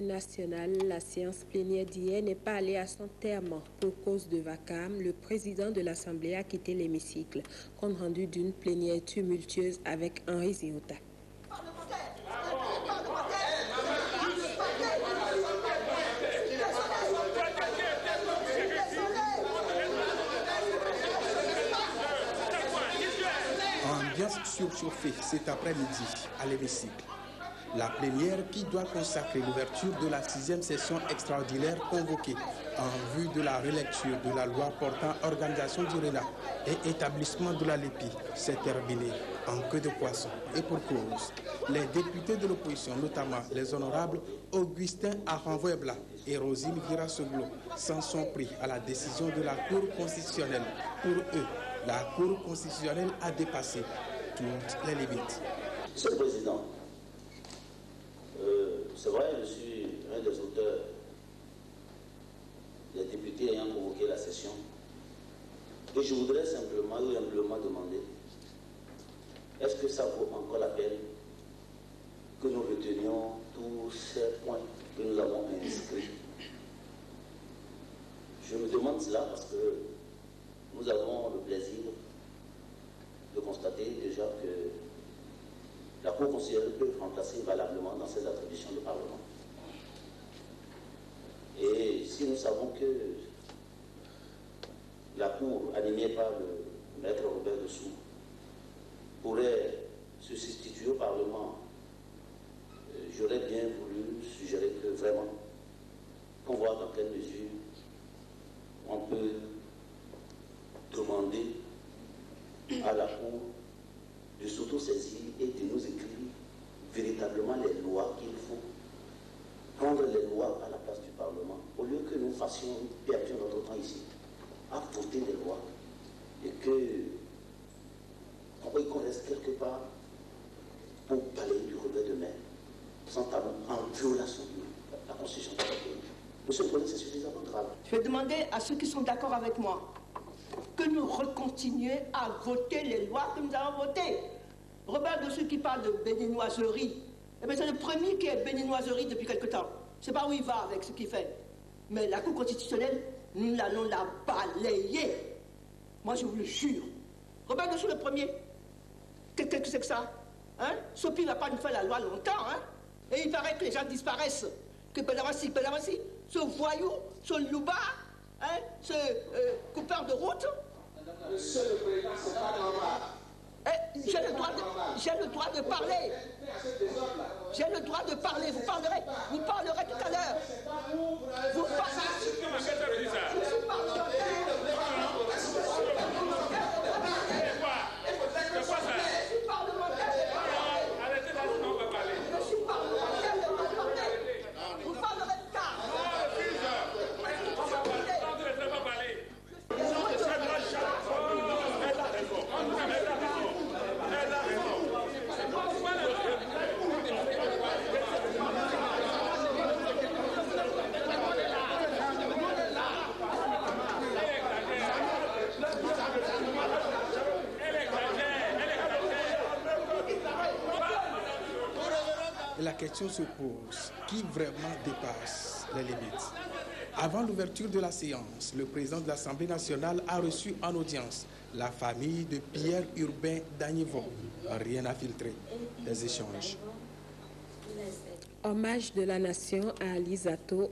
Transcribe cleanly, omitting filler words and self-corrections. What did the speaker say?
Nationale, la séance plénière d'hier n'est pas allée à son terme. Pour cause de vacarme, le président de l'Assemblée a quitté l'hémicycle, compte rendu d'une plénière tumultueuse avec Henri Ziota. Ambiance surchauffée cet après-midi à l'hémicycle. La plénière qui doit consacrer l'ouverture de la 6e session extraordinaire convoquée en vue de la relecture de la loi portant organisation du RENA et établissement de la LEPI s'est terminée en queue de poisson. Et pour cause, les députés de l'opposition, notamment les honorables Augustin Aranvoebla et Rosine Virasoglo, s'en sont pris à la décision de la Cour constitutionnelle. Pour eux, la Cour constitutionnelle a dépassé toutes les limites. Monsieur le Président, c'est vrai, je suis un des auteurs des députés ayant convoqué la session. Et je voudrais simplement ou humblement demander, est-ce que ça vaut encore la peine que nous retenions tous ces points que nous avons inscrits? Je me demande cela parce que nous avons le plaisir de constater déjà que la Cour constitutionnelle peut remplacer valablement dans ses attributions le Parlement. Et si nous savons que la Cour, animée par le maître Robert Dessous, pourrait se substituer au Parlement, j'aurais bien voulu suggérer que vraiment, qu'on voit dans quelle mesure on peut demander à la Cour de s'auto-saisir et de nous écrire véritablement les lois qu'il faut. Prendre les lois à la place du Parlement, au lieu que nous fassions, perdions notre temps ici, à voter des lois, et qu'on reste quelque part pour balayer du revers de main, sans talon, en violation de la Constitution de la République. Monsieur le Président, c'est suffisamment grave. Je vais demander à ceux qui sont d'accord avec moi que nous recontinuions à voter les lois que nous avons votées. Robert Dessous qui parle de béninoiserie, eh bien c'est le premier qui est béninoiserie depuis quelque temps. Je ne sais pas où il va avec ce qu'il fait. Mais la Cour constitutionnelle, nous allons la balayer. Moi je vous le jure. Robert Dessous le premier. Qu'est-ce que c'est que ça, hein? Sopi n'a pas nous fait la loi longtemps, hein? Et il paraît que les gens disparaissent. Que Pédamassi, ce voyou, ce louba, hein, ce coupeur de route. Monsieur le Président, c'est pas normal. J'ai le droit de parler. J'ai le droit de parler. Vous parlerez tout à l'heure. Vous parlerez. Je suis parlementaire. Vous parlerez plus tard. La question se pose, qui vraiment dépasse les limites? Avant l'ouverture de la séance, le président de l'Assemblée nationale a reçu en audience la famille de Pierre Urbain Dagnévon. Rien à filtrer des échanges. Hommage de la nation à Ali Zato,